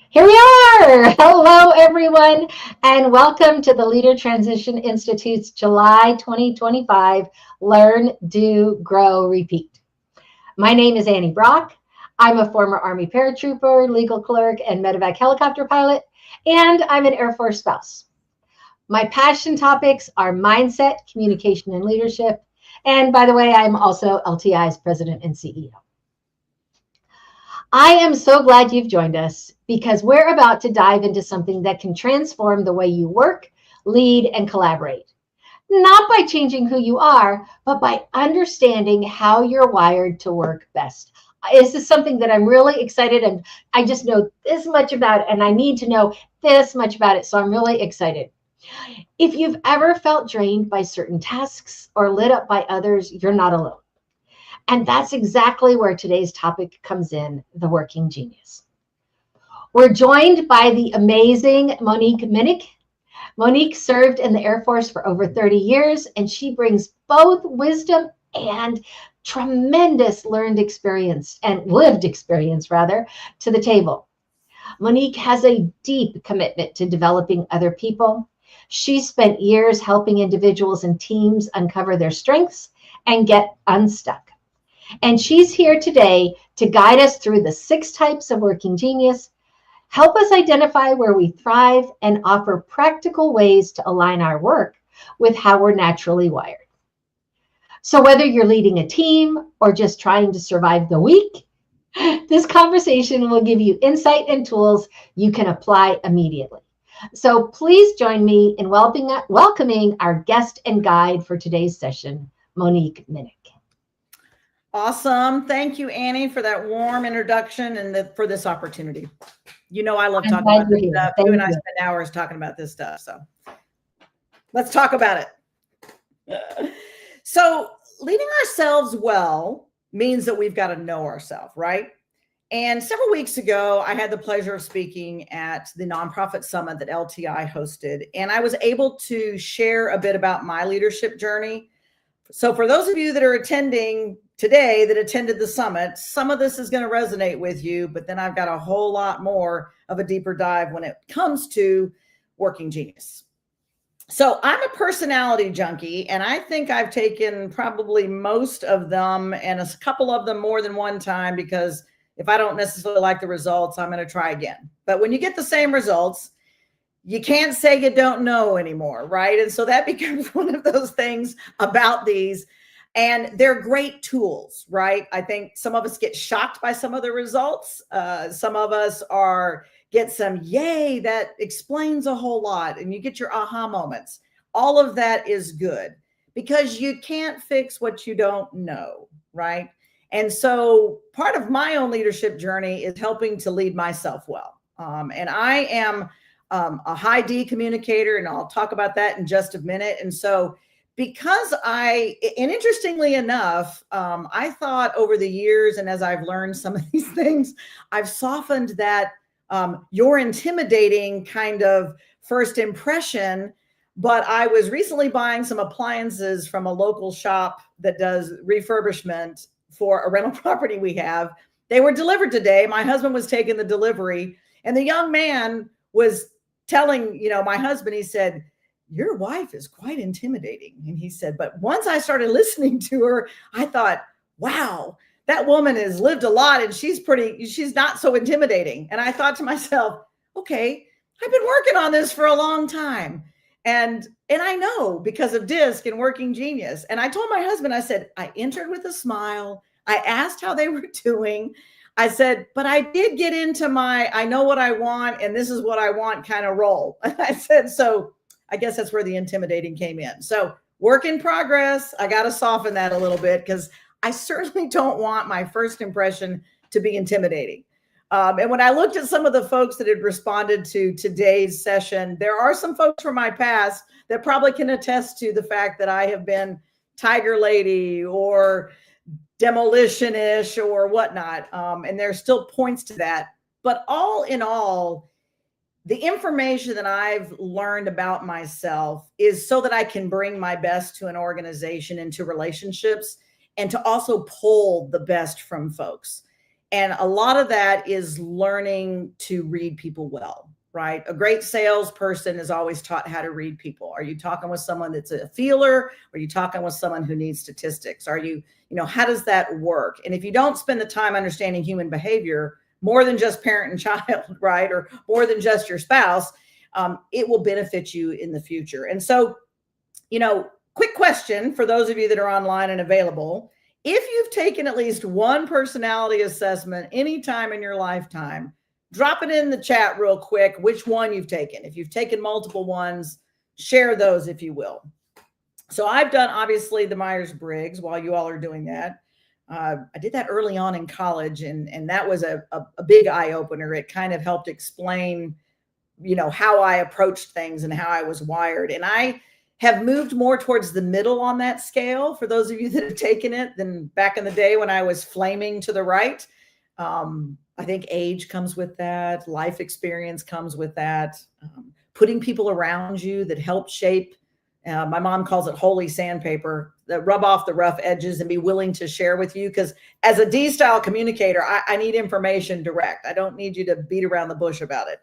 Here we are. Hello, everyone, and welcome to the Leader Transition Institute's July 2025 Learn, Do, Grow, Repeat. My name is Annie Brock. I'm a former Army paratrooper, legal clerk, and medevac helicopter pilot, and I'm an Air Force spouse. My passion topics are mindset, communication, and leadership. And by the way, I'm also LTI's president and CEO. I am so glad you've joined us because we're about to dive into something that can transform the way you work, lead, and collaborate. Not by changing who you are, but by understanding how you're wired to work best. This is something that I'm really excited and I just know this much about it and I need to know this much about it. So I'm really excited. If you've ever felt drained by certain tasks or lit up by others, you're not alone. And that's exactly where today's topic comes in, the working genius. We're joined by the amazing Monique Minnick. Monique served in the Air Force for over 30 years, and she brings both wisdom and tremendous learned experience and lived experience, rather, to the table. Monique has a deep commitment to developing other people. She spent years helping individuals and teams uncover their strengths and get unstuck. And she's here today to guide us through the 6 types of working genius, help us identify where we thrive, and offer practical ways to align our work with how we're naturally wired. So whether you're leading a team or just trying to survive the week, this conversation will give you insight and tools you can apply immediately. So please join me in welcoming our guest and guide for today's session, Monique Minnick. Awesome. Thank you, Annie, for that warm introduction and for this opportunity. You know, I love I'm talking glad about you're this here. stuff. Thank You and I you. spend hours talking about this stuff. So let's talk about it. So leading ourselves well means that we've got to know ourselves, right? And several weeks ago, I had the pleasure of speaking at the nonprofit summit that LTI hosted, and I was able to share a bit about my leadership journey. So for those of you that are attending today that attended the summit, some of this is going to resonate with you, but then I've got a whole lot more of a deeper dive when it comes to working genius. So I'm a personality junkie, and I think I've taken probably most of them and a couple of them more than one time, because if I don't necessarily like the results, I'm going to try again. But when you get the same results, you can't say you don't know anymore, right? And so that becomes one of those things about these. And they're great tools, right? I think some of us get shocked by some of the results. Some of us get some, yay, that explains a whole lot. And you get your aha moments. All of that is good because you can't fix what you don't know, right? And so part of my own leadership journey is helping to lead myself well. And I am a high D communicator, and I'll talk about that in just a minute. And so and interestingly enough, I thought over the years, and as I've learned some of these things, I've softened that you're intimidating kind of first impression. But I was recently buying some appliances from a local shop that does refurbishment for a rental property we have. They were delivered today. My husband was taking the delivery, and the young man was telling, my husband, he said, your wife is quite intimidating. And he said, but once I started listening to her, I thought, wow, that woman has lived a lot and she's not so intimidating. And I thought to myself, okay, I've been working on this for a long time. And I know because of DISC and Working Genius. And I told my husband, I said, I entered with a smile. I asked how they were doing. I said, but I did get into I know what I want and this is what I want kind of role. I said, so I guess that's where the intimidating came in. So work in progress. I got to soften that a little bit because I certainly don't want my first impression to be intimidating. And when I looked at some of the folks that had responded to today's session, there are some folks from my past that probably can attest to the fact that I have been Tiger Lady or demolition-ish or whatnot. And there's still points to that. But all in all, the information that I've learned about myself is so that I can bring my best to an organization and to relationships and to also pull the best from folks. And a lot of that is learning to read people well, right? A great salesperson is always taught how to read people. Are you talking with someone that's a feeler? Are you talking with someone who needs statistics? Are you, how does that work? And if you don't spend the time understanding human behavior, more than just parent and child, right? Or more than just your spouse, it will benefit you in the future. And so, quick question for those of you that are online and available. If you've taken at least one personality assessment anytime in your lifetime, drop it in the chat real quick, which one you've taken. If you've taken multiple ones, share those, if you will. So I've done, obviously, the Myers-Briggs while you all are doing that. I did that early on in college, and that was a big eye-opener. It kind of helped explain, how I approached things and how I was wired. And I have moved more towards the middle on that scale, for those of you that have taken it, than back in the day when I was flaming to the right. I think age comes with that. Life experience comes with that. Putting people around you that help shape. My mom calls it holy sandpaper, that rub off the rough edges and be willing to share with you. Because as a D-style communicator, I need information direct. I don't need you to beat around the bush about it.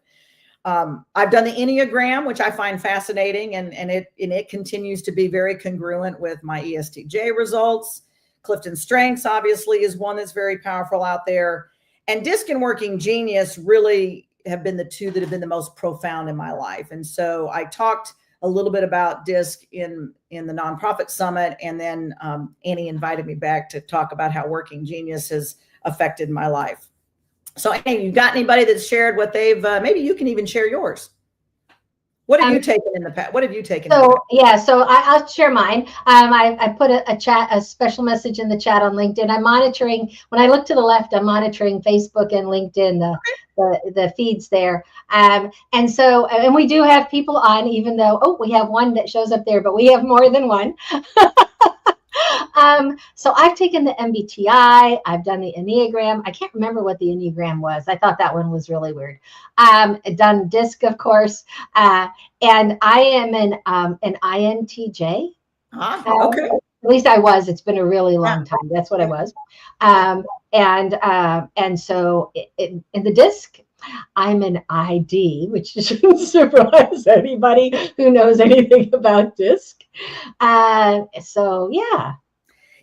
I've done the Enneagram, which I find fascinating, and it continues to be very congruent with my ESTJ results. Clifton Strengths, obviously, is one that's very powerful out there. And DISC and Working Genius really have been the two that have been the most profound in my life. And so I talked a little bit about DISC in the Nonprofit Summit, and then Annie invited me back to talk about how Working Genius has affected my life. So, Annie, you got anybody that's shared what they've, maybe you can even share yours. What have you taken in the past? What have you taken? So I'll share mine. I put a special message in the chat on LinkedIn. I'm monitoring, when I look to the left, I'm monitoring Facebook and LinkedIn, the feeds there. And we do have people on, even though, we have one that shows up there, but we have more than one. So I've taken the MBTI, I've done the Enneagram. I can't remember what the Enneagram was. I thought that one was really weird. Done DISC, of course. And I am an INTJ. Okay. At least I was. It's been a really long time. That's what I was. And so in the DISC, I'm an ID, which shouldn't surprise anybody who knows anything about DISC. So yeah.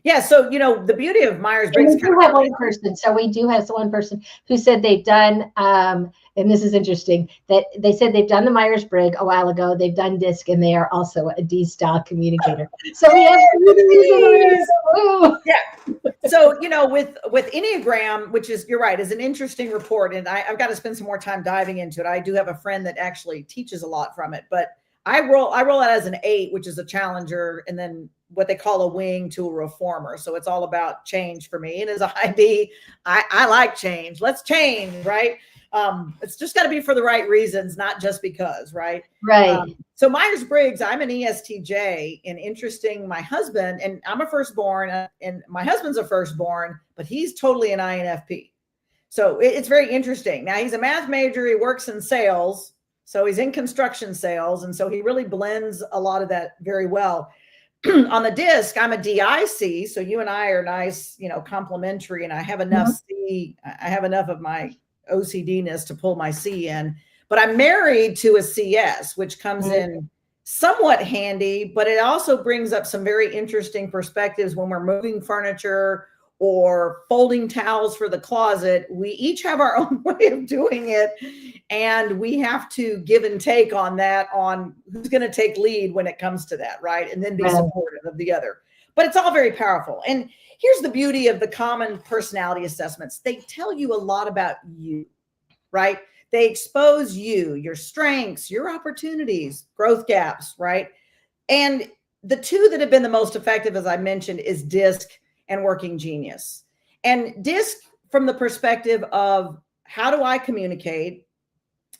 Yeah. So, the beauty of Myers-Briggs. We do have one person. So we do have one person who said they've done, and this is interesting, that they said they've done the Myers-Briggs a while ago. They've done DISC, and they are also a D-style communicator. So we have yeah. So, with Enneagram, which is, you're right, is an interesting report. And I've got to spend some more time diving into it. I do have a friend that actually teaches a lot from it, but I roll out as an 8, which is a challenger, and then what they call a wing to a reformer. So it's all about change for me. And as a high B, I like change. Let's change, right? It's just got to be for the right reasons, not just because, right? Right. So Myers-Briggs, I'm an ESTJ, and interesting, my husband, and I'm a firstborn, and my husband's a firstborn, but he's totally an INFP. So it's very interesting. Now, he's a math major. He works in sales. So he's in construction sales. And so he really blends a lot of that very well. On the DISC, I'm a DIC. So you and I are nice, complementary, and I have enough C. I have enough of my OCD-ness to pull my C in, but I'm married to a CS, which comes in somewhat handy, but it also brings up some very interesting perspectives when we're moving furniture or folding towels for the closet. We each have our own way of doing it, and we have to give and take on that, on who's going to take lead when it comes to that, right? And then be supportive of the other. But it's all very powerful. And here's the beauty of the common personality assessments. They tell you a lot about you, right? They expose you, your strengths, your opportunities, growth gaps, right? And the two that have been the most effective, as I mentioned, is DISC and Working Genius. And DISC from the perspective of how do I communicate,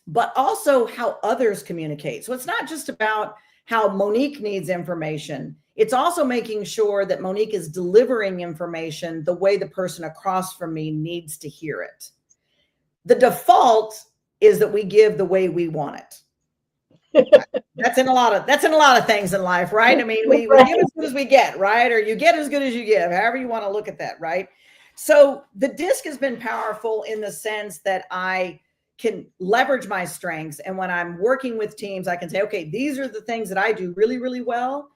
but also how others communicate. So it's not just about how Monique needs information. It's also making sure that Monique is delivering information the way the person across from me needs to hear it. The default is that we give the way we want it. That's in a lot of things in life, right? I mean, we give as good as we get, right? Or you get as good as you give, however you want to look at that, right? So the disc has been powerful in the sense that I can leverage my strengths. And when I'm working with teams, I can say, okay, these are the things that I do really, really well.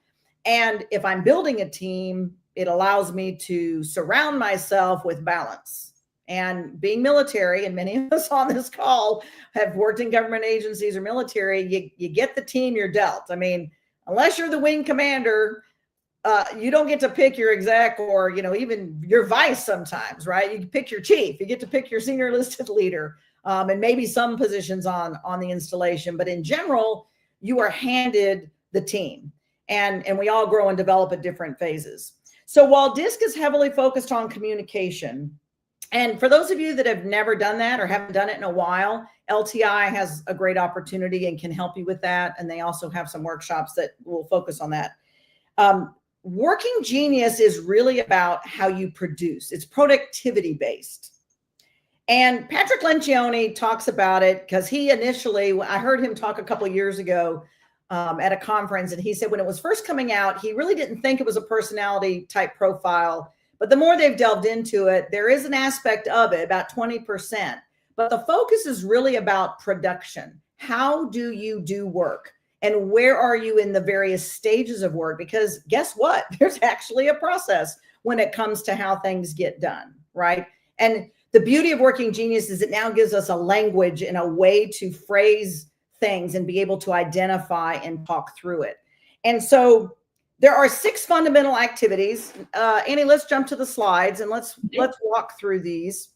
And if I'm building a team, it allows me to surround myself with balance. And being military, and many of us on this call have worked in government agencies or military, you get the team you're dealt. I mean, unless you're the wing commander, you don't get to pick your exec or, even your vice sometimes, right? You pick your chief, you get to pick your senior enlisted leader, and maybe some positions on the installation. But in general, you are handed the team, and we all grow and develop at different phases. So while DISC is heavily focused on communication, and for those of you that have never done that or haven't done it in a while, LTI has a great opportunity and can help you with that. And they also have some workshops that will focus on that. Working Genius is really about how you produce. It's productivity based. And Patrick Lencioni talks about it because he initially, I heard him talk a couple of years ago at a conference, and he said when it was first coming out, he really didn't think it was a personality type profile. But the more they've delved into it, there is an aspect of it, about 20%. But the focus is really about production. How do you do work? And where are you in the various stages of work? Because guess what? There's actually a process when it comes to how things get done, right? And the beauty of Working Genius is it now gives us a language and a way to phrase things and be able to identify and talk through it. And so there are 6 fundamental activities. Annie, let's jump to the slides and let's walk through these.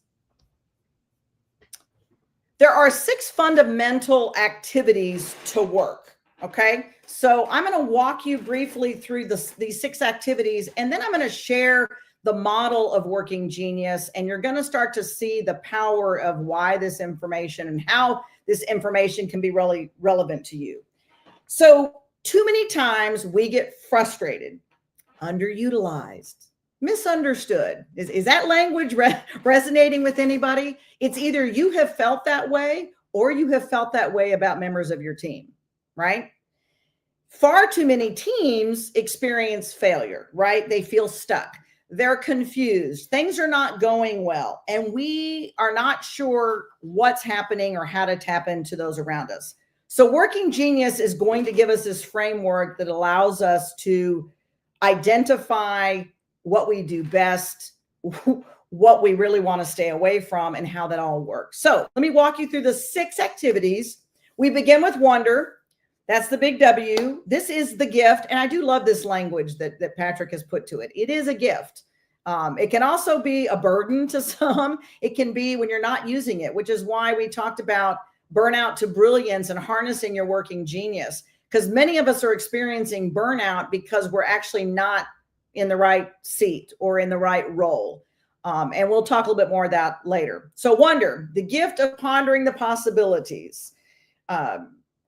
There are 6 fundamental activities to work. Okay, so I'm going to walk you briefly through these 6 activities, and then I'm going to share the model of Working Genius, and you're going to start to see the power of why this information and how this information can be really relevant to you. So too many times we get frustrated, underutilized, misunderstood. Is that language resonating with anybody? It's either you have felt that way or you have felt that way about members of your team. Right? Far too many teams experience failure, right? They feel stuck. They're confused. Things are not going well. And we are not sure what's happening or how to tap into those around us. So Working Genius is going to give us this framework that allows us to identify what we do best, what we really want to stay away from, and how that all works. So let me walk you through the 6 activities. We begin with wonder. That's the big W. This is the gift. And I do love this language that Patrick has put to it. It is a gift. It can also be a burden to some. It can be when you're not using it, which is why we talked about burnout to brilliance and harnessing your Working Genius. Because many of us are experiencing burnout because we're actually not in the right seat or in the right role. And we'll talk a little bit more of that later. So wonder, the gift of pondering the possibilities.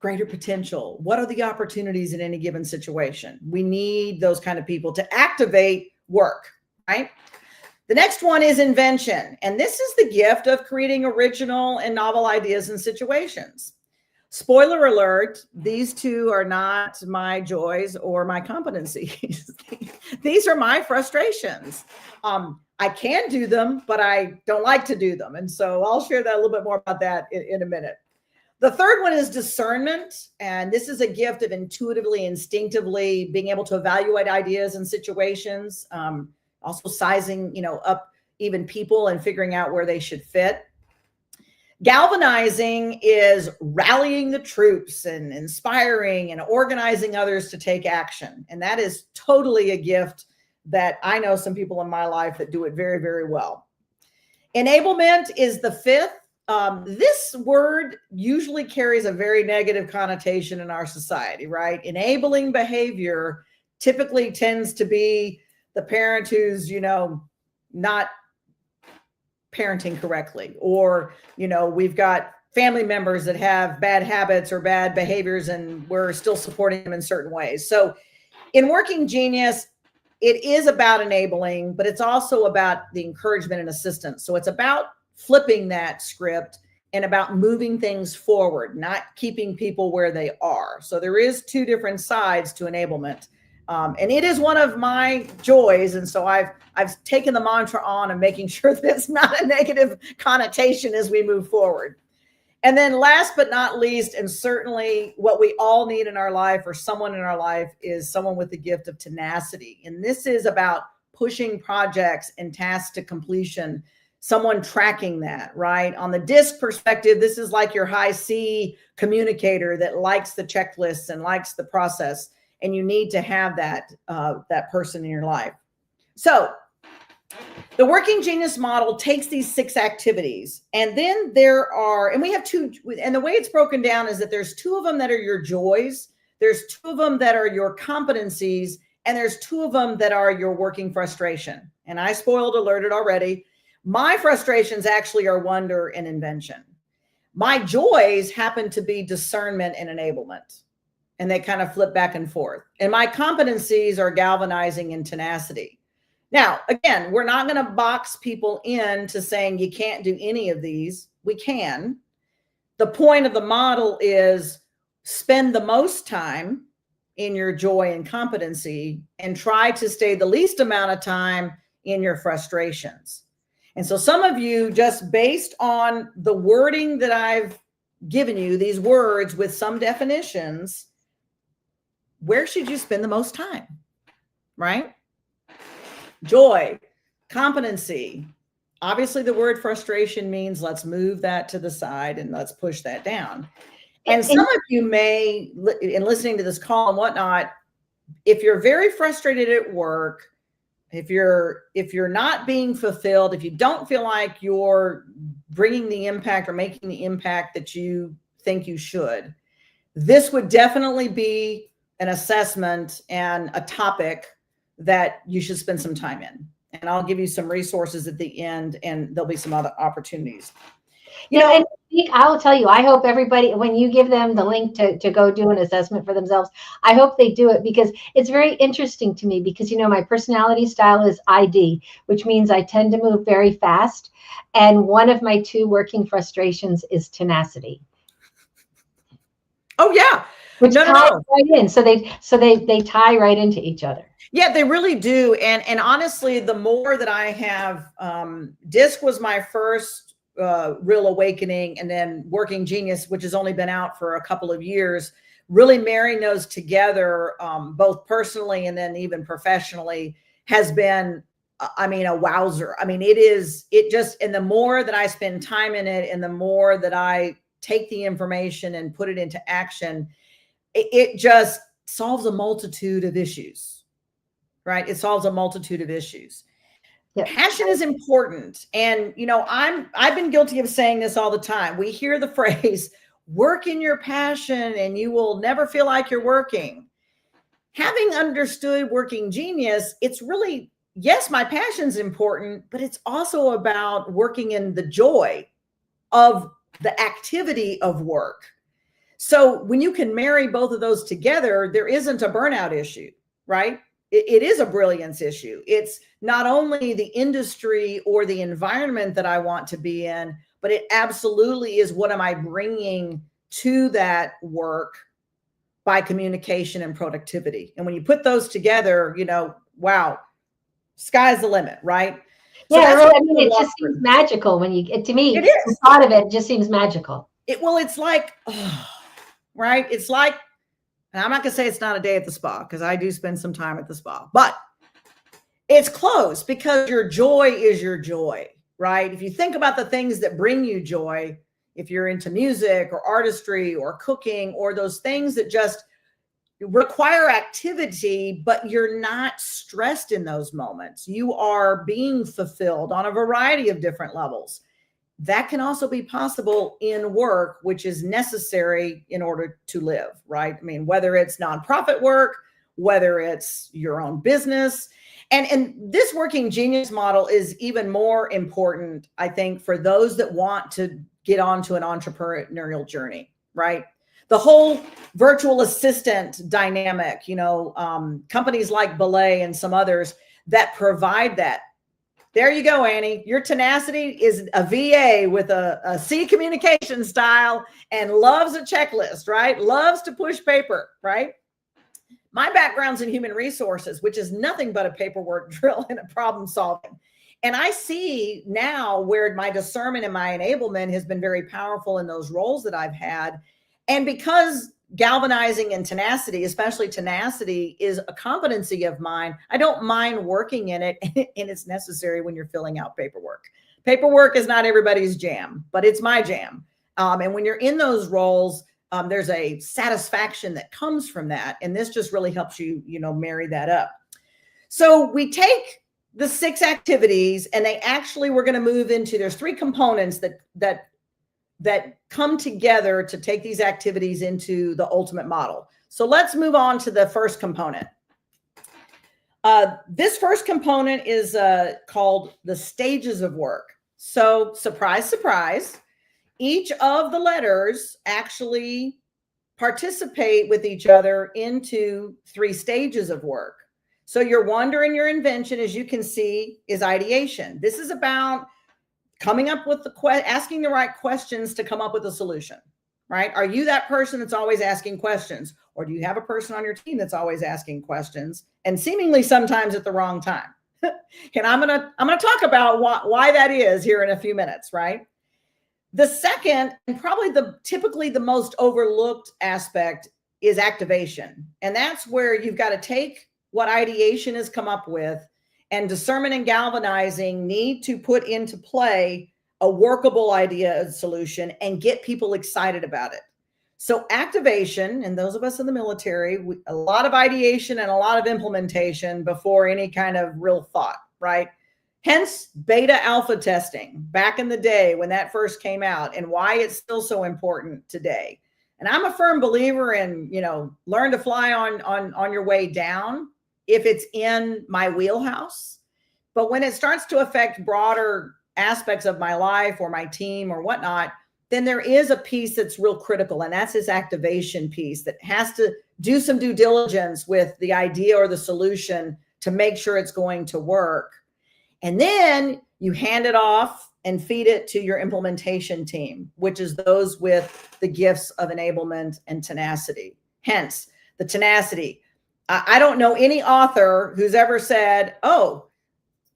Greater potential. What are the opportunities in any given situation? We need those kind of people to activate work, right? The next one is invention. And this is the gift of creating original and novel ideas and situations. Spoiler alert, these 2 are not my joys or my competencies. These are my frustrations. I can do them, but I don't like to do them. And so I'll share that a little bit more about that in a minute. The third one is discernment. And this is a gift of intuitively, instinctively being able to evaluate ideas and situations, also sizing, up even people and figuring out where they should fit. Galvanizing is rallying the troops and inspiring and organizing others to take action. And that is totally a gift that I know some people in my life that do it very, very well. Enablement is the 5th. This word usually carries a very negative connotation in our society, right? Enabling behavior typically tends to be the parent who's, not parenting correctly, or, we've got family members that have bad habits or bad behaviors and we're still supporting them in certain ways. So in Working Genius, it is about enabling, but it's also about the encouragement and assistance. So it's about flipping that script and about moving things forward, not keeping people where they are. So there is 2 different sides to enablement. And it is one of my joys. And so I've taken the mantra on and making sure that it's not a negative connotation as we move forward. And then last but not least, and certainly what we all need in our life, or someone in our life, is someone with the gift of tenacity. And this is about pushing projects and tasks to completion, someone tracking that, right? On the DISC perspective, this is like your high C communicator that likes the checklists and likes the process. And you need to have that, that person in your life. So the working genius model takes these 6 activities, and then there are, and we have 2, and the way it's broken down is that there's 2 of them that are your joys, there's 2 of them that are your competencies, and there's 2 of them that are your working frustration. And I spoiled alerted already. My frustrations actually are wonder and invention. My joys happen to be discernment and enablement, and they kind of flip back and forth. And my competencies are galvanizing and tenacity. Now, again, we're not going to box people into saying you can't do any of these. We can. The point of the model is spend the most time in your joy and competency and try to stay the least amount of time in your frustrations. And so some of you, just based on the wording that I've given you, these words with some definitions, where should you spend the most time, right? Joy, competency. Obviously, the word frustration means let's move that to the side and let's push that down. And some of you may, in listening to this call and whatnot, if you're very frustrated at work, if you're not being fulfilled, if you don't feel like you're bringing the impact or making the impact that you think you should, this would definitely be an assessment and a topic that you should spend some time in. And I'll give you some resources at the end, and there'll be some other opportunities. You know, and I will tell you, I hope everybody, when you give them the link to go do an assessment for themselves, I hope they do it, because it's very interesting to me, because, you know, my personality style is ID, which means I tend to move very fast. And one of my 2 working frustrations is tenacity. Oh, yeah. Which ties right in. So they tie right into each other. Yeah, they really do. And honestly, the more that I have, DISC was my first real awakening, and then Working Genius, which has only been out for a couple of years, really marrying those together, both personally and then even professionally, has been, I mean, a wowzer. I mean, and the more that I spend time in it and the more that I take the information and put it into action, it just solves a multitude of issues, right? It solves a multitude of issues. Yep. Passion is important. And, you know, I've been guilty of saying this all the time. We hear the phrase, work in your passion and you will never feel like you're working. Having understood Working Genius, it's really, yes, my passion's important, but it's also about working in the joy of the activity of work. So when you can marry both of those together, there isn't a burnout issue, right? It is a brilliance issue. It's not only the industry or the environment that I want to be in, but it absolutely is what am I bringing to that work by communication and productivity. And when you put those together, you know, wow, sky's the limit, right? So yeah, really, I mean, it just seems magical when you get to me. It is. The thought of it just seems magical. It's like, right? It's like, and I'm not going to say it's not a day at the spa, because I do spend some time at the spa, but it's close, because your joy is your joy, right? If you think about the things that bring you joy, if you're into music or artistry or cooking or those things that just require activity, but you're not stressed in those moments, you are being fulfilled on a variety of different levels. That can also be possible in work, which is necessary in order to live, right? I mean, whether it's nonprofit work, whether it's your own business. And this Working Genius model is even more important, I think, for those that want to get onto an entrepreneurial journey, right? The whole virtual assistant dynamic, you know, companies like Belay and some others that provide that. There you go, Annie. Your tenacity is a VA with a C communication style and loves a checklist, right? Loves to push paper, right? My background's in human resources, which is nothing but a paperwork drill and a problem solving. And I see now where my discernment and my enablement has been very powerful in those roles that I've had. And because galvanizing and tenacity, especially tenacity, is a competency of mine, I don't mind working in it, and it's necessary when you're filling out paperwork. Paperwork is not everybody's jam, but it's my jam. And when you're in those roles, there's a satisfaction that comes from that. And this just really helps you, marry that up. So we take the 6 activities, and we're going to move into, there's 3 components that come together to take these activities into the ultimate model. So let's move on to the first component. This first component is called the stages of work. So surprise, surprise, each of the letters actually participate with each other into 3 stages of work. So your wonder and your invention, as you can see, is ideation. This is about coming up with asking the right questions to come up with a solution, right? Are you that person that's always asking questions? Or do you have a person on your team that's always asking questions and seemingly sometimes at the wrong time? And I'm gonna talk about why that is here in a few minutes, right? The second, and probably typically the most overlooked aspect, is activation. And that's where you've got to take what ideation has come up with, and discernment and galvanizing need to put into play a workable idea solution and get people excited about it. So activation, and those of us in the military, a lot of ideation and a lot of implementation before any kind of real thought, right? Hence beta alpha testing back in the day when that first came out, and why it's still so important today. And I'm a firm believer in, learn to fly on your way down if it's in my wheelhouse. But when it starts to affect broader aspects of my life or my team or whatnot, then there is a piece that's real critical. And that's this activation piece that has to do some due diligence with the idea or the solution to make sure it's going to work. And then you hand it off and feed it to your implementation team, which is those with the gifts of enablement and tenacity. Hence the tenacity. I don't know any author who's ever said, oh,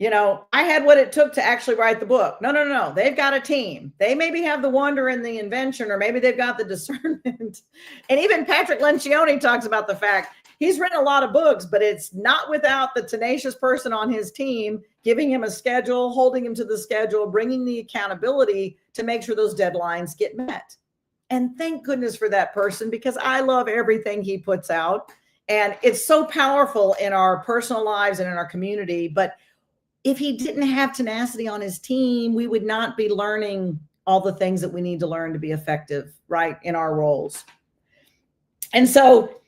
I had what it took to actually write the book. No. They've got a team. They maybe have the wonder and the invention, or maybe they've got the discernment. And even Patrick Lencioni talks about the fact he's written a lot of books, but it's not without the tenacious person on his team giving him a schedule, holding him to the schedule, bringing the accountability to make sure those deadlines get met. And thank goodness for that person, because I love everything he puts out. And it's so powerful in our personal lives and in our community. But if he didn't have tenacity on his team, we would not be learning all the things that we need to learn to be effective, right, in our roles. And so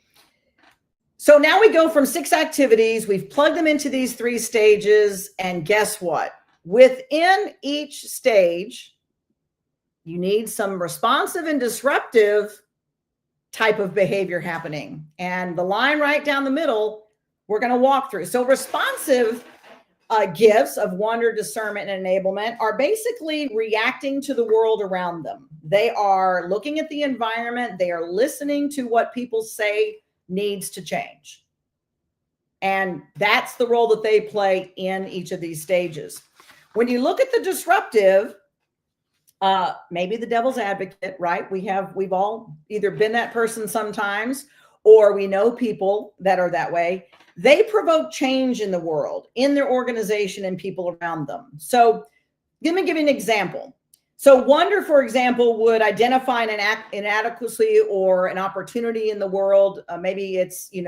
now we go from 6 activities. We've plugged them into these 3 stages. And guess what? Within each stage, you need some responsive and disruptive type of behavior happening. And the line right down the middle, we're going to walk through. So responsive gifts of wonder, discernment, and enablement are basically reacting to the world around them. They are looking at the environment. They are listening to what people say needs to change. And that's the role that they play in each of these stages. When you look at the disruptive, maybe the devil's advocate, right? We've all either been that person sometimes, or we know people that are that way. They provoke change in the world, in their organization, and people around them. So let me give you an example. So wonder, for example, would identify an inadequacy or an opportunity in the world. Maybe it's, you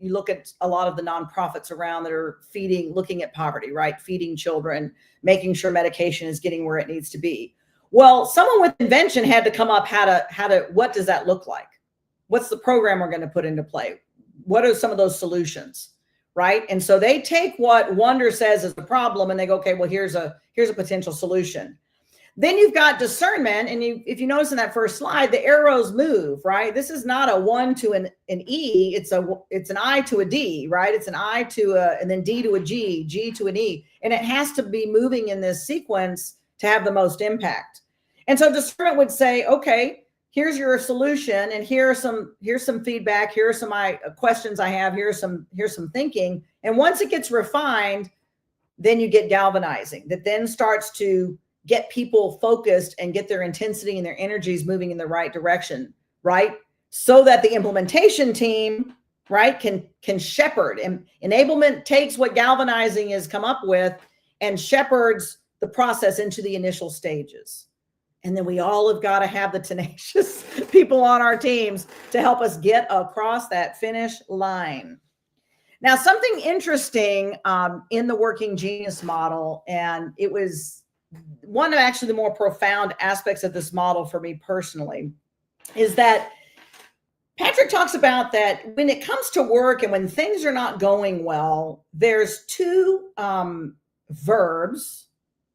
look at a lot of the nonprofits around that are looking at poverty, right? Feeding children, making sure medication is getting where it needs to be. Well, someone with invention had to come up what does that look like? What's the program we're going to put into play? What are some of those solutions, right? And so they take what wonder says is the problem and they go, okay, well, here's a potential solution. Then you've got discernment. And if you notice in that first slide, the arrows move, right? This is not a 1 to an E. It's an I to a D, right? It's an I to and then D to a G, G to an E. And it has to be moving in this sequence to have the most impact. And so discernment would say, okay, here's your solution, and here's some feedback, here are some questions I have, here's some thinking. And once it gets refined, then you get galvanizing, that then starts to get people focused and get their intensity and their energies moving in the right direction, right? So that the implementation team, right, can shepherd. And enablement takes what galvanizing has come up with and shepherds the process into the initial stages. And then we all have got to have the tenacious people on our teams to help us get across that finish line. Now, something interesting in the Working Genius model, and it was one of actually the more profound aspects of this model for me personally, is that Patrick talks about that when it comes to work and when things are not going well, there's two verbs,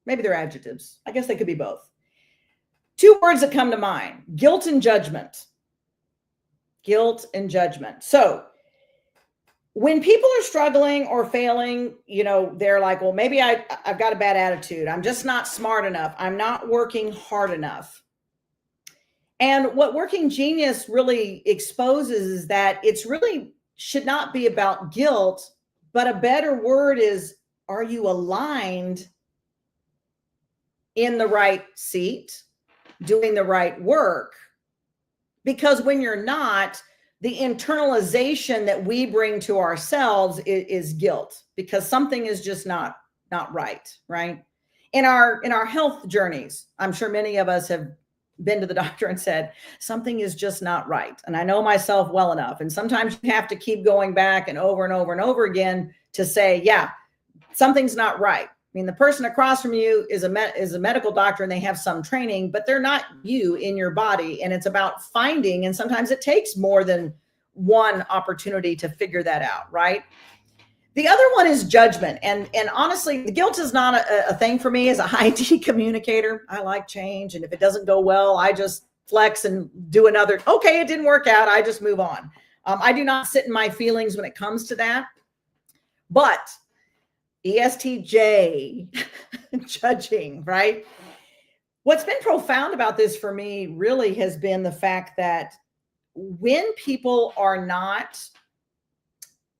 maybe they're adjectives, I guess they could be both. Two words that come to mind: guilt and judgment. Guilt and judgment. So when people are struggling or failing, they're like, well, maybe I've got a bad attitude. I'm just not smart enough. I'm not working hard enough. And what Working Genius really exposes is that it's really should not be about guilt, but a better word is, are you aligned in the right seat, doing the right work? Because when you're not, the internalization that we bring to ourselves is guilt, because something is just not right, right? In our health journeys, I'm sure many of us have been to the doctor and said, something is just not right. And I know myself well enough. And sometimes you have to keep going back and over and over and over again to say, yeah, something's not right. I mean, the person across from you is a medical doctor and they have some training, but they're not you in your body. And it's about finding, and sometimes it takes more than one opportunity to figure that out, right? The other one is judgment. And honestly, the guilt is not a thing for me as a high D communicator. I like change. And if it doesn't go well, I just flex and do another. Okay, it didn't work out. I just move on. I do not sit in my feelings when it comes to that. But ESTJ, judging, right? What's been profound about this for me really has been the fact that when people are not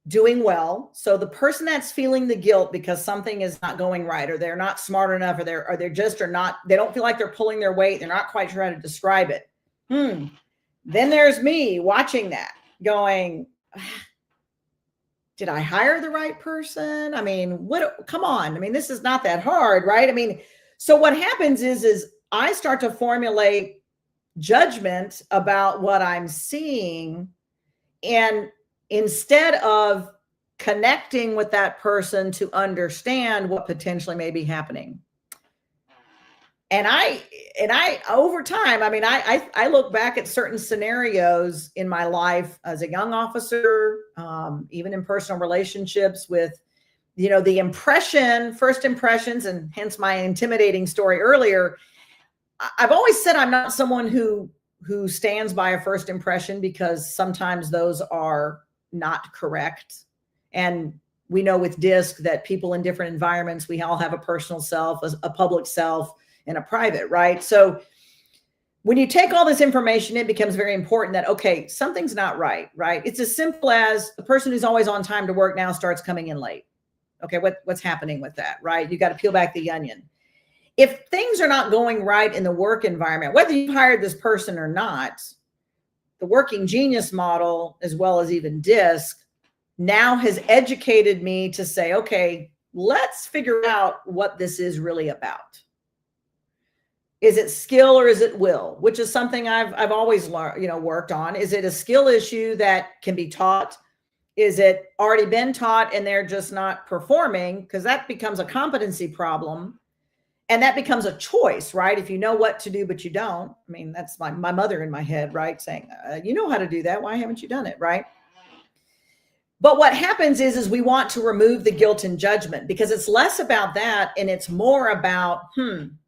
doing well, so the person that's feeling the guilt because something is not going right, or they're not smart enough, or they don't feel like they're pulling their weight, they're not quite sure how to describe it. Then there's me watching that going, did I hire the right person? I mean, come on. I mean, this is not that hard, right? I mean, so what happens is I start to formulate judgment about what I'm seeing, and instead of connecting with that person to understand what potentially may be happening. And I over time, I mean, I look back at certain scenarios in my life as a young officer, even in personal relationships with, the first impressions, and hence my intimidating story earlier. I've always said I'm not someone who stands by a first impression, because sometimes those are not correct. And we know with DISC that people in different environments, we all have a personal self, a public self, and a private, right? So when you take all this information, it becomes very important that, okay, something's not right, right? It's as simple as the person who's always on time to work now starts coming in late. Okay, what's happening with that, right? You got to peel back the onion. If things are not going right in the work environment, whether you hired this person or not, the Working Genius model, as well as even DISC, now has educated me to say, okay, let's figure out what this is really about. Is it skill or is it will? Which is something I've always learned, worked on. Is it a skill issue that can be taught? Is it already been taught and they're just not performing? Because that becomes a competency problem. And that becomes a choice, right? If you know what to do, but you don't. I mean, that's my mother in my head, right? Saying, you know how to do that. Why haven't you done it, right? But what happens is we want to remove the guilt and judgment, because it's less about that and it's more about, am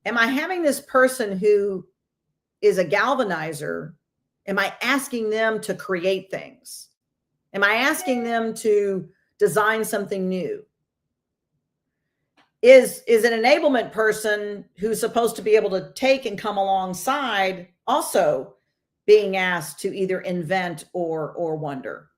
I having this person who is a galvanizer? Am I asking them to create things? Am I asking them to design something new? is an enablement person who's supposed to be able to take and come alongside, also being asked to either invent or wonder.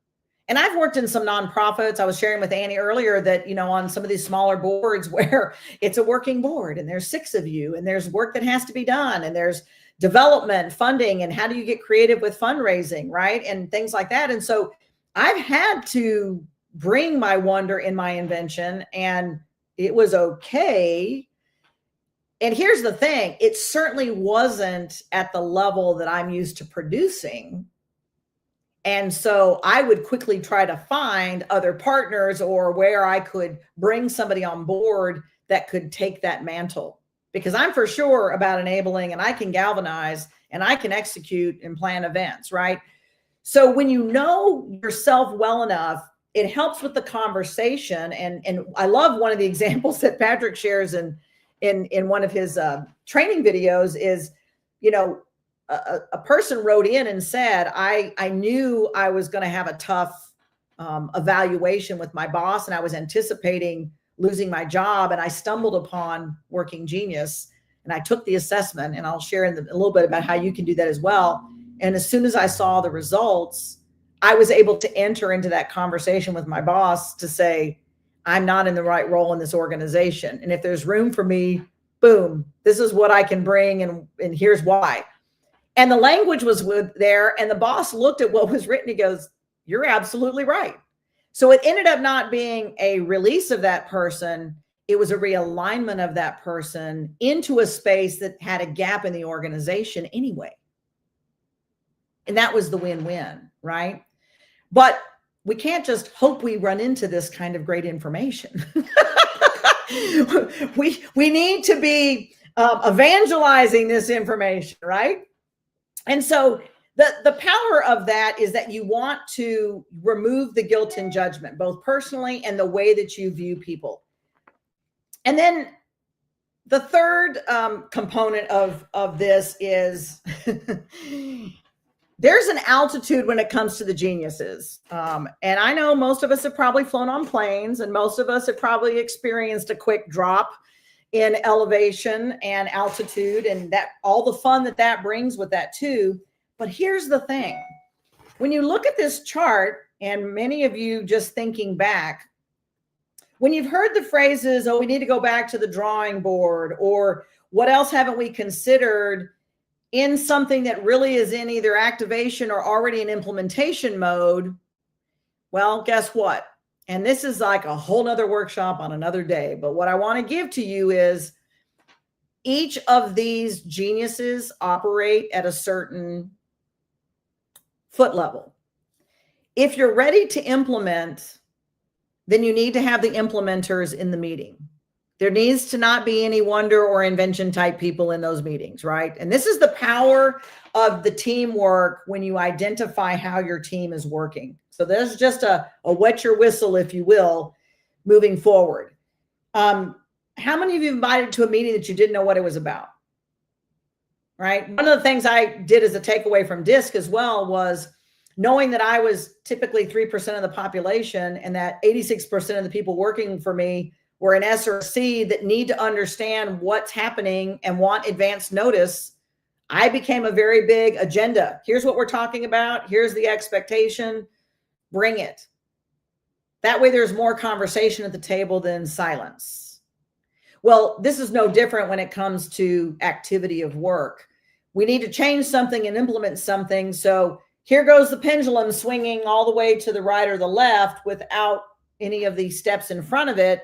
And I've worked in some nonprofits. I was sharing with Annie earlier that, you know, on some of these smaller boards where it's a working board and there's 6 of you and there's work that has to be done and there's development, funding, and how do you get creative with fundraising, right? And things like that. And so I've had to bring my wonder in my invention, and it was okay. And here's the thing, it certainly wasn't at the level that I'm used to producing. And so I would quickly try to find other partners or where I could bring somebody on board that could take that mantle, because I'm for sure about enabling, and I can galvanize and I can execute and plan events, right? So when you know yourself well enough, it helps with the conversation. And I love one of the examples that Patrick shares in one of his training videos is, you know, a person wrote in and said, I knew I was going to have a tough evaluation with my boss, and I was anticipating losing my job, and I stumbled upon Working Genius, and I took the assessment, and I'll share a little bit about how you can do that as well. And as soon as I saw the results, I was able to enter into that conversation with my boss to say, I'm not in the right role in this organization, and if there's room for me, boom, this is what I can bring, and here's why. And the language was there, and the boss looked at what was written. He goes, you're absolutely right. So it ended up not being a release of that person. It was a realignment of that person into a space that had a gap in the organization anyway. And that was the win-win, right? But we can't just hope we run into this kind of great information. we need to be evangelizing this information, right? And so the power of that is that you want to remove the guilt and judgment, both personally and the way that you view people. And then the third component of this is there's an altitude when it comes to the geniuses. And I know most of us have probably flown on planes, and most of us have probably experienced a quick drop in elevation and altitude, and that all the fun that brings with that too. But here's the thing. When you look at this chart, and many of you just thinking back, when you've heard the phrases, oh, we need to go back to the drawing board, or what else haven't we considered in something that really is in either activation or already in implementation mode, well, guess what? And this is like a whole nother workshop on another day. But what I want to give to you is each of these geniuses operate at a certain foot level. If you're ready to implement, then you need to have the implementers in the meeting. There needs to not be any wonder or invention type people in those meetings, right? And this is the power of the teamwork when you identify how your team is working. So there's just a wet your whistle, if you will, moving forward. How many of you invited to a meeting that you didn't know what it was about? Right? One of the things I did as a takeaway from DISC as well was knowing that I was typically 3% of the population, and that 86% of the people working for me were an S or a C that need to understand what's happening and want advance notice. I became a very big agenda. Here's what we're talking about. Here's the expectation. Bring it. That way there's more conversation at the table than silence. Well, this is no different when it comes to activity of work. We need to change something and implement something. So here goes the pendulum swinging all the way to the right or the left without any of the steps in front of it.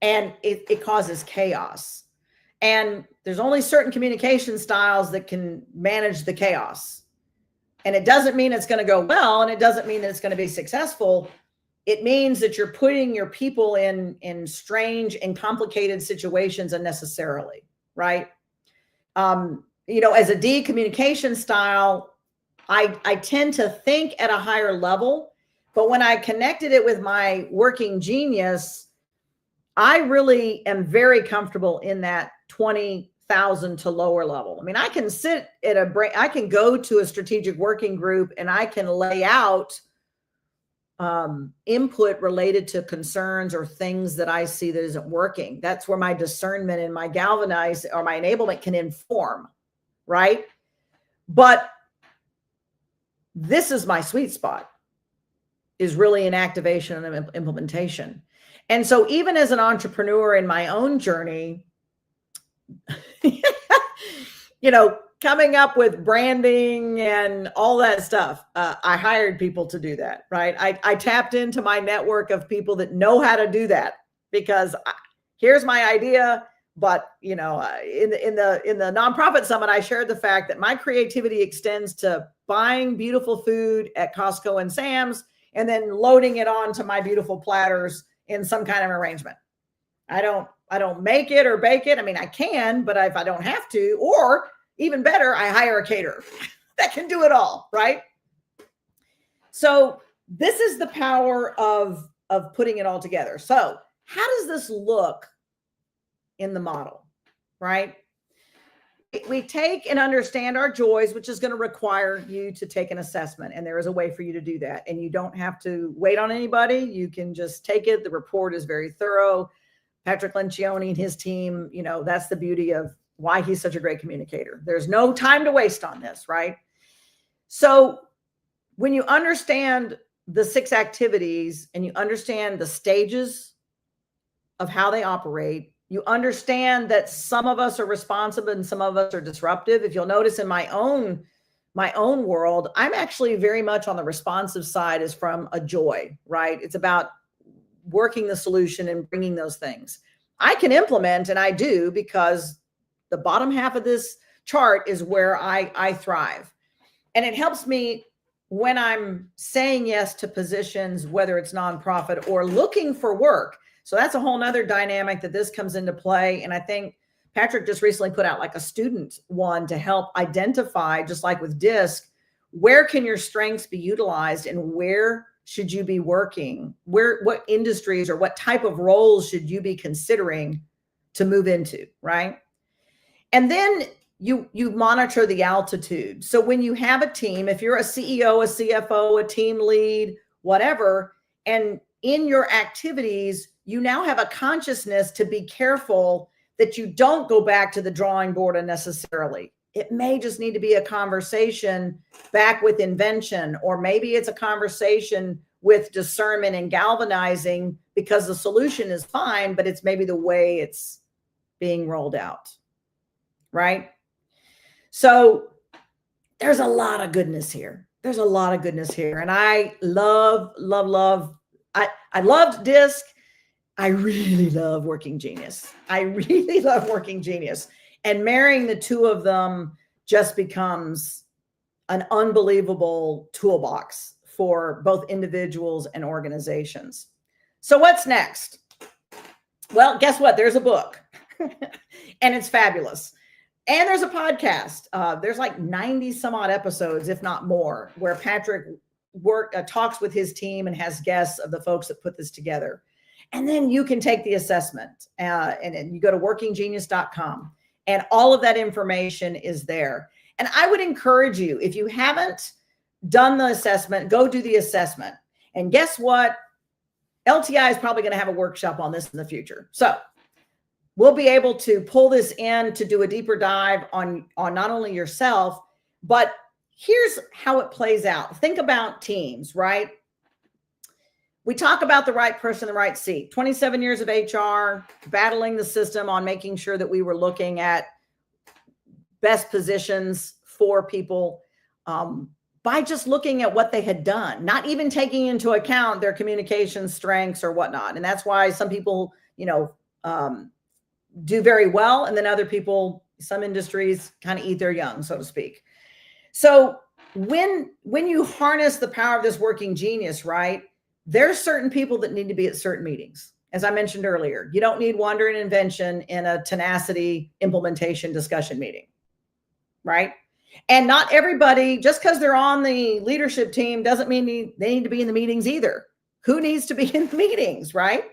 And it causes chaos. And there's only certain communication styles that can manage the chaos. And it doesn't mean it's going to go well, and it doesn't mean that it's going to be successful. It means that you're putting your people in strange and complicated situations unnecessarily, right? You know, as a D communication style, I tend to think at a higher level, but when I connected it with my working genius, I really am very comfortable in that 20,000 to lower level. I mean, I can sit at I can go to a strategic working group and I can lay out input related to concerns or things that I see that isn't working. That's where my discernment and my galvanize or my enablement can inform, right? But this is my sweet spot, is really in activation and implementation. And so even as an entrepreneur in my own journey, coming up with branding and all that stuff, I hired people to do that, right? I tapped into my network of people that know how to do that, because here's my idea. But in the nonprofit summit, I shared the fact that my creativity extends to buying beautiful food at Costco and Sam's and then loading it onto my beautiful platters in some kind of arrangement. I don't make it or bake it. I mean, I can, but if I don't have to, or even better, I hire a caterer that can do it all, right? So this is the power of putting it all together. So how does this look in the model, right? We take and understand our joys, which is going to require you to take an assessment. And there is a way for you to do that. And you don't have to wait on anybody. You can just take it. The report is very thorough. Patrick Lencioni and his team, that's the beauty of why he's such a great communicator. There's no time to waste on this, right? So when you understand the 6 activities and you understand the stages of how they operate, you understand that some of us are responsive and some of us are disruptive. If you'll notice in my own world, I'm actually very much on the responsive side, is from a joy, right? It's about working the solution and bringing those things. I can implement, and I do, because the bottom half of this chart is where I thrive. And it helps me when I'm saying yes to positions, whether it's nonprofit or looking for work. So that's a whole nother dynamic that this comes into play. And I think Patrick just recently put out like a student one to help identify, just like with DISC, where can your strengths be utilized and where should you be working? What industries or what type of roles should you be considering to move into, right? And then you monitor the altitude. So when you have a team, if you're a CEO, a CFO, a team lead, whatever, and in your activities, you now have a consciousness to be careful that you don't go back to the drawing board unnecessarily. It may just need to be a conversation back with invention, or maybe it's a conversation with discernment and galvanizing, because the solution is fine, but it's maybe the way it's being rolled out, right? So there's a lot of goodness here. There's a lot of goodness here. And I love, I loved DISC. I really love Working Genius. I really love Working Genius. And marrying the two of them just becomes an unbelievable toolbox for both individuals and organizations. So what's next? Well, guess what? There's a book and it's fabulous. And there's a podcast. There's like 90 some odd episodes, if not more, where Patrick talks with his team and has guests of the folks that put this together. And then you can take the assessment and you go to workinggenius.com and all of that information is there. And I would encourage you, if you haven't done the assessment, go do the assessment. And guess what? LTI is probably going to have a workshop on this in the future. So we'll be able to pull this in to do a deeper dive on not only yourself, but here's how it plays out. Think about teams, right? We talk about the right person in the right seat. 27 years of HR, battling the system on making sure that we were looking at best positions for people by just looking at what they had done, not even taking into account their communication strengths or whatnot. And that's why some people, do very well. And then other people, some industries kind of eat their young, so to speak. So when you harness the power of this working genius, right, there's certain people that need to be at certain meetings. As I mentioned earlier, you don't need wonder and invention in a tenacity implementation discussion meeting, right? And not everybody, just because they're on the leadership team, doesn't mean they need to be in the meetings either. Who needs to be in the meetings, right?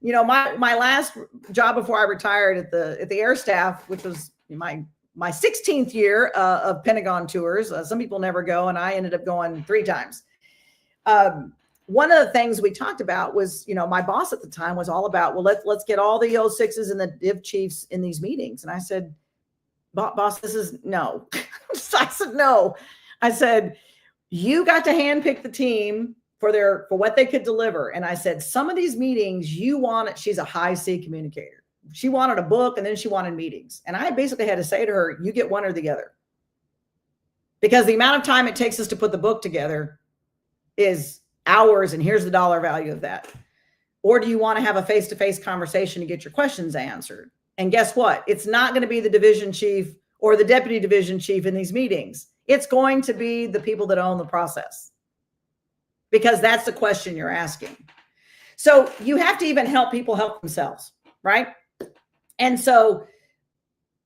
My last job before I retired at the Air Staff, which was my 16th year of Pentagon tours. Some people never go, and I ended up going 3 times. one of the things we talked about was, my boss at the time was all about, well, let's get all the O6s and the div chiefs in these meetings. And I said, boss, this is no. I said, no. I said, you got to handpick the team for what they could deliver. And I said, some of these meetings she's a high C communicator. She wanted a book and then she wanted meetings. And I basically had to say to her, you get one or the other. Because the amount of time it takes us to put the book together is hours, and here's the dollar value of that. Or do you want to have a face-to-face conversation to get your questions answered? And guess what? It's not going to be the division chief or the deputy division chief in these meetings. It's going to be the people that own the process, because that's the question you're asking. So you have to even help people help themselves, right? And so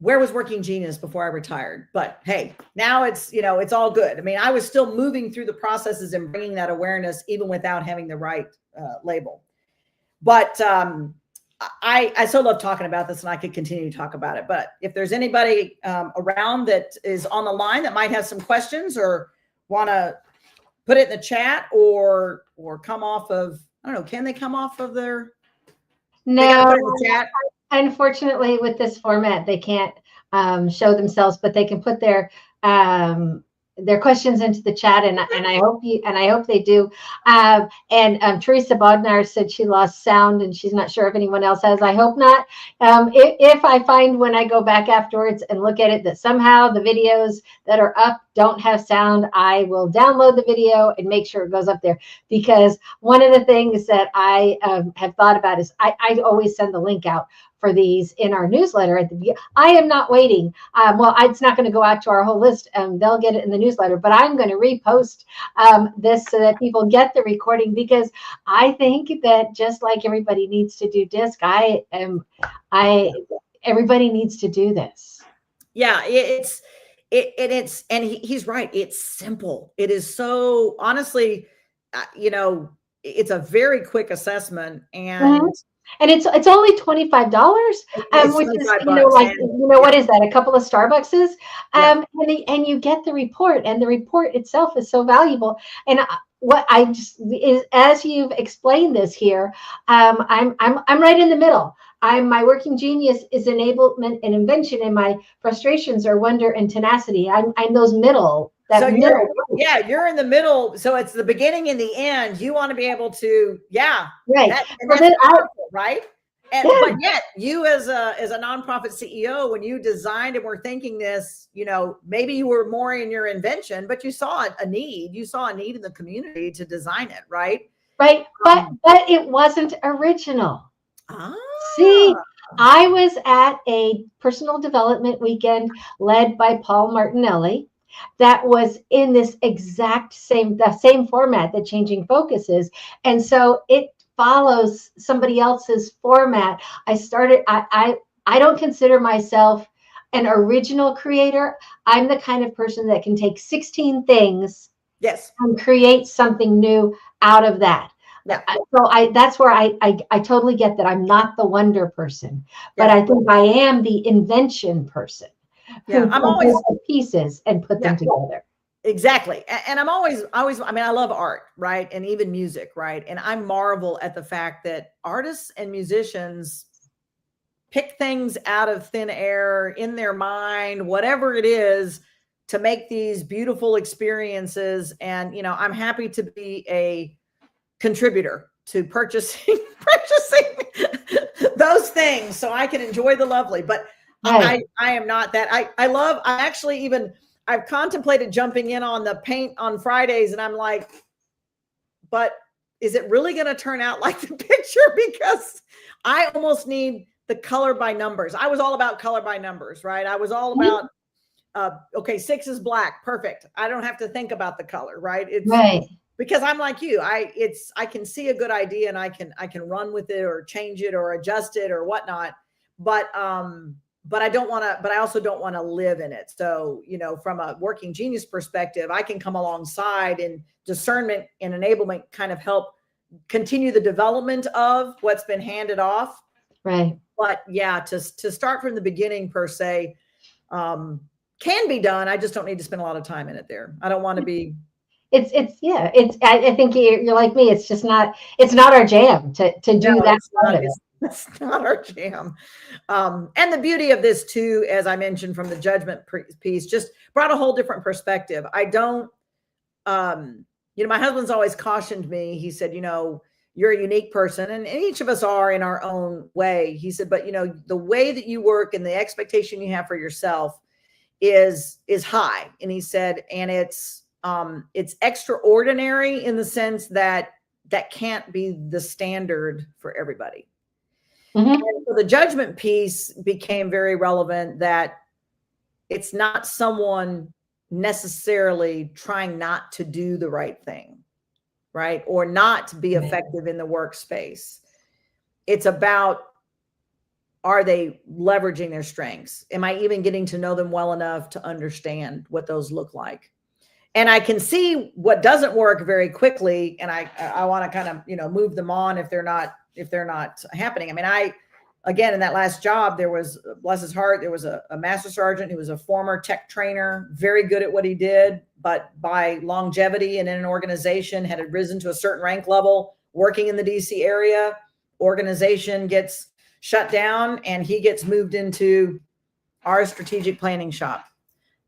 where was Working Genius before I retired? But hey, now it's, it's all good. I mean, I was still moving through the processes and bringing that awareness even without having the right label. But I so love talking about this, and I could continue to talk about it. But if there's anybody around that is on the line that might have some questions or want to put it in the chat or come off of, I don't know, can they come off of their? No, they gotta put it in the chat? Unfortunately, with this format, they can't show themselves, but they can put their questions into the chat, and I hope they do. Teresa Bodnar said she lost sound and she's not sure if anyone else has. I hope not. If I find when I go back afterwards and look at it that somehow the videos that are up don't have sound, I will download the video and make sure it goes up there. Because one of the things that I have thought about is I always send the link out for these in our newsletter at the beginning. I am not waiting. It's not going to go out to our whole list. They'll get it in the newsletter, but I'm going to repost this so that people get the recording, because I think that just like everybody needs to do disc, everybody needs to do this. Yeah, he's right. It's simple. It is so, honestly, it's a very quick assessment, and and it's only $25, which is what is that? A couple of Starbuckses, and you get the report, and the report itself is so valuable. And what I just is, as you've explained this here, I'm right in the middle. My Working Genius is enablement and invention, and my frustrations are wonder and tenacity. I'm those middle. You're in the middle. So it's the beginning and the end. You want to be able to, right. That's powerful, right? But yet you as a nonprofit CEO, when you designed and were thinking this, maybe you were more in your invention, but you saw a need. You saw a need in the community to design it, right? Right. But it wasn't original. See, I was at a personal development weekend led by Paul Martinelli that was in this exact same format that Changing Focus is. And so it follows somebody else's format. I don't consider myself an original creator. I'm the kind of person that can take 16 things and create something new out of that. Yeah. So that's where I totally get that I'm not the wonder person, but I think I am the invention person. Yeah, I'm always pieces and put them together. Exactly. And I'm always, I mean, I love art, right? And even music, right? And I marvel at the fact that artists and musicians pick things out of thin air in their mind, whatever it is, to make these beautiful experiences. And, I'm happy to be a contributor to purchasing those things so I can enjoy the lovely. But I am not that. I've contemplated jumping in on the paint on Fridays, and I'm like, but is it really going to turn out like the picture? Because I almost need the color by numbers. I was all about color by numbers, right? I was all about, 6 is black. Perfect. I don't have to think about the color, right? It's right. Because I'm like you, I can see a good idea and I can run with it or change it or adjust it or whatnot. But I also don't want to live in it. So, from a Working Genius perspective, I can come alongside, and discernment and enablement kind of help continue the development of what's been handed off. Right. But to start from the beginning per se, can be done. I just don't need to spend a lot of time in it there. I don't want to be I think you're like me. It's not our jam to do No, that it's part not. of it. It's not our jam. And the beauty of this too, as I mentioned from the judgment piece, just brought a whole different perspective. I don't, my husband's always cautioned me. He said, you're a unique person, and each of us are in our own way. He said, but the way that you work and the expectation you have for yourself is high. And he said, and it's extraordinary in the sense that can't be the standard for everybody. Mm-hmm. And so the judgment piece became very relevant, that it's not someone necessarily trying not to do the right thing, right? Or not to be effective in the workspace. It's about, are they leveraging their strengths? Am I even getting to know them well enough to understand what those look like? And I can see what doesn't work very quickly. And I want to kind of, move them on if they're not happening. I mean, again, in that last job, there was, bless his heart, there was a master sergeant who was a former tech trainer, very good at what he did, but by longevity and in an organization had risen to a certain rank level, working in the DC area, organization gets shut down and he gets moved into our strategic planning shop.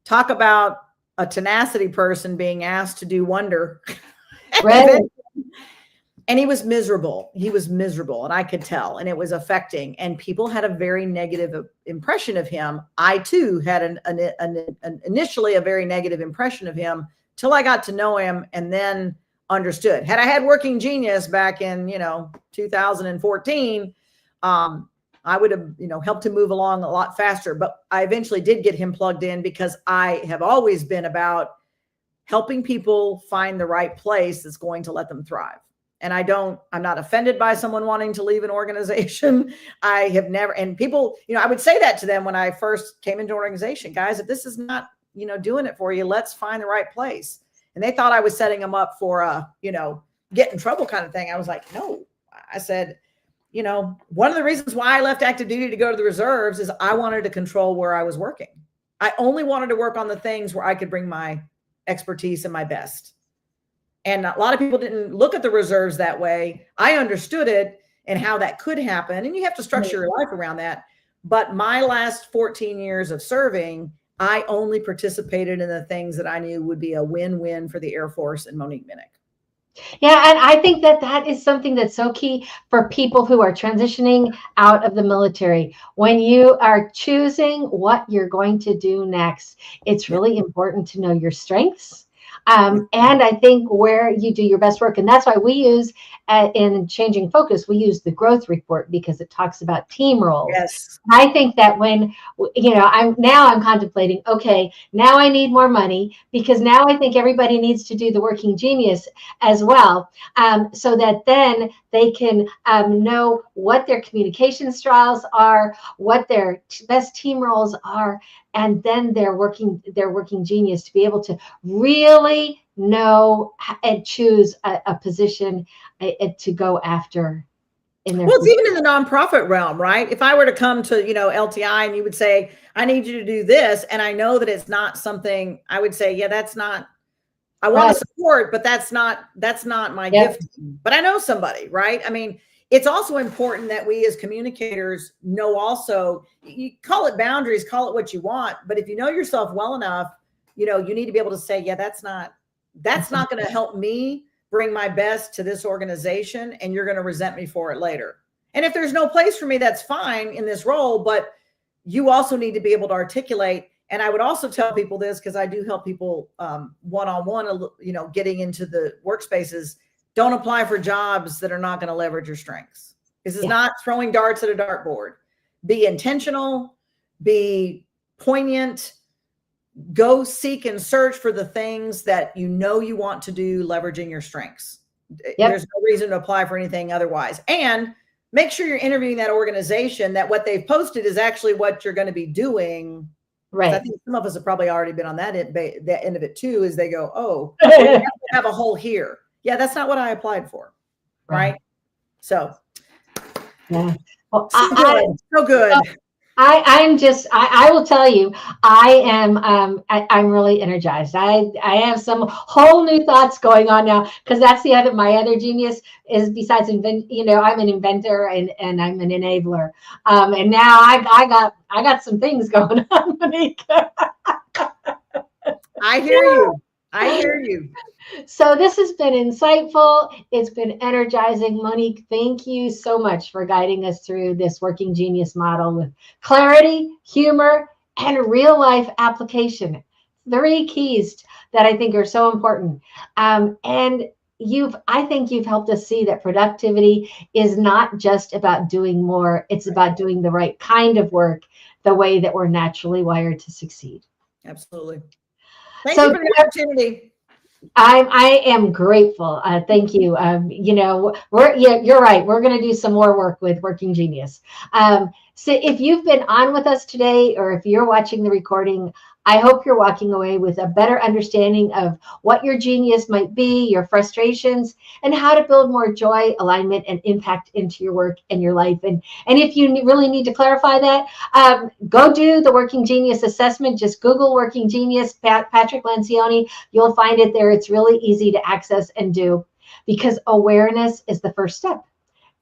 Talk about a tenacity person being asked to do wonder. Right. And he was miserable. And I could tell, and it was affecting, and people had a very negative impression of him. I too had an initially a very negative impression of him till I got to know him and then understood. Had I had working genius back in, 2014, I would have, helped him move along a lot faster, but I eventually did get him plugged in because I have always been about helping people find the right place that's going to let them thrive. And I'm not offended by someone wanting to leave an organization. I have never, and people, I would say that to them when I first came into an organization, guys, if this is not, doing it for you, let's find the right place. And they thought I was setting them up for a, get in trouble kind of thing. I was like, no, I said, one of the reasons why I left active duty to go to the reserves is I wanted to control where I was working. I only wanted to work on the things where I could bring my expertise and my best. And a lot of people didn't look at the reserves that way. I understood it and how that could happen. And you have to structure your life around that. But my last 14 years of serving, I only participated in the things that I knew would be a win-win for the Air Force and Monique Minnick. Yeah, and I think that is something that's so key for people who are transitioning out of the military. When you are choosing what you're going to do next, it's really important to know your strengths. And I think where you do your best work. And that's why we use in Changing Focus, we use the growth report because it talks about team roles. Yes. I think that when, I'm contemplating, okay, now I need more money because now I think everybody needs to do the working genius as well. So that then they can know what their communication styles are, what their best team roles are, and then their working genius to be able to really know and choose a position to go after in their it's even in the nonprofit realm, right? If I were to come to, LTI and you would say, I need you to do this, and I know that it's not something, I would say, yeah, that's not, I want to support, but that's not my gift. But I know somebody, right? I mean, it's also important that we as communicators know also, you call it boundaries, call it what you want. But if you know yourself well enough, you need to be able to say, yeah, that's not going to help me bring my best to this organization. And you're going to resent me for it later. And if there's no place for me, that's fine in this role. But you also need to be able to articulate. And I would also tell people this, because I do help people one-on-one, getting into the workspaces. Don't apply for jobs that are not going to leverage your strengths. This is not throwing darts at a dartboard. Be intentional, be poignant, go seek and search for the things that you want to do, leveraging your strengths. There's no reason to apply for anything otherwise. And make sure you're interviewing that organization, that what they've posted is actually what you're going to be doing. Right. I think some of us have probably already been on that end of it too, is they go, oh, we have a hole here. Yeah, that's not what I applied for. Right. So, yeah. Well, so good. I will tell you, I'm really energized. I have some whole new thoughts going on now, because that's my other genius is, besides I'm an inventor and I'm an enabler. And now I got some things going on, Monique. I hear you. I hear you. So this has been insightful. It's been energizing. Monique, thank you so much for guiding us through this working genius model with clarity, humor, and real life application. 3 keys that I think are so important. And I think you've helped us see that productivity is not just about doing more. It's about doing the right kind of work, the way that we're naturally wired to succeed. Absolutely. Thank you for the opportunity. I am grateful. Thank you. You're right. We're going to do some more work with Working Genius. So if you've been on with us today, or if you're watching the recording, I hope you're walking away with a better understanding of what your genius might be, your frustrations, and how to build more joy, alignment, and impact into your work and your life. And if you really need to clarify that, go do the Working Genius assessment. Just Google Working Genius, Patrick Lencioni. You'll find it there. It's really easy to access and do, because awareness is the first step.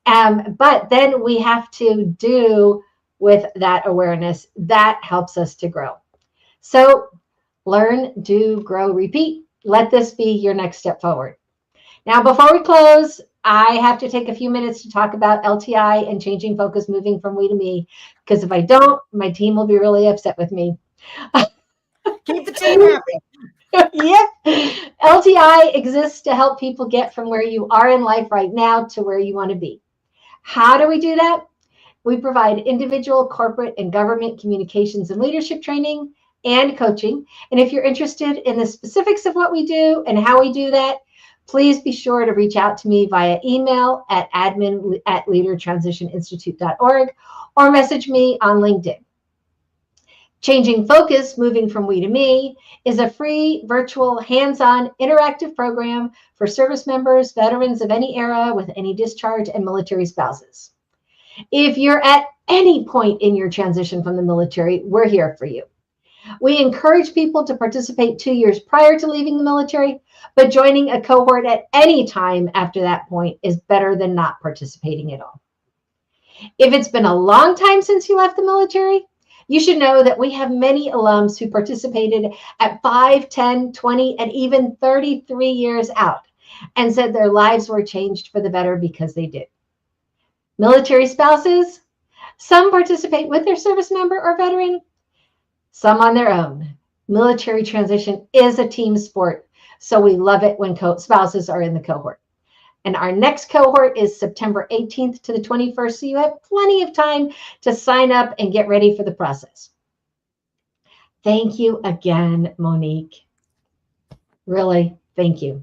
But then we have to do with that awareness. That helps us to grow. So learn, do, grow, repeat. Let this be your next step forward. Now, before we close, I have to take a few minutes to talk about LTI and changing focus, moving from we to me, because if I don't, my team will be really upset with me. Keep the team happy. Yeah. LTI exists to help people get from where you are in life right now to where you want to be. How do we do that? We provide individual, corporate, and government communications and leadership training and coaching. And if you're interested in the specifics of what we do and how we do that, please be sure to reach out to me via email at admin@leadertransitioninstitute.org or message me on LinkedIn. Changing Focus, Moving from We to Me is a free, virtual, hands-on, interactive program for service members, veterans of any era with any discharge, and military spouses. If you're at any point in your transition from the military, we're here for you. We encourage people to participate 2 years prior to leaving the military, but joining a cohort at any time after that point is better than not participating at all. If it's been a long time since you left the military, you should know that we have many alums who participated at 5, 10, 20, and even 33 years out and said their lives were changed for the better because they did. Military spouses, some participate with their service member or veteran, some on their own. Military transition is a team sport, so we love it when spouses are in the cohort. And our next cohort is September 18th to the 21st, so you have plenty of time to sign up and get ready for the process. Thank you again, Monique. Really, thank you.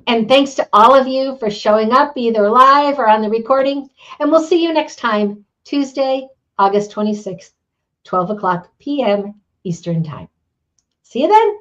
And thanks to all of you for showing up, either live or on the recording. And we'll see you next time, Tuesday, August 26th, 12 o'clock p.m. Eastern Time. See you then.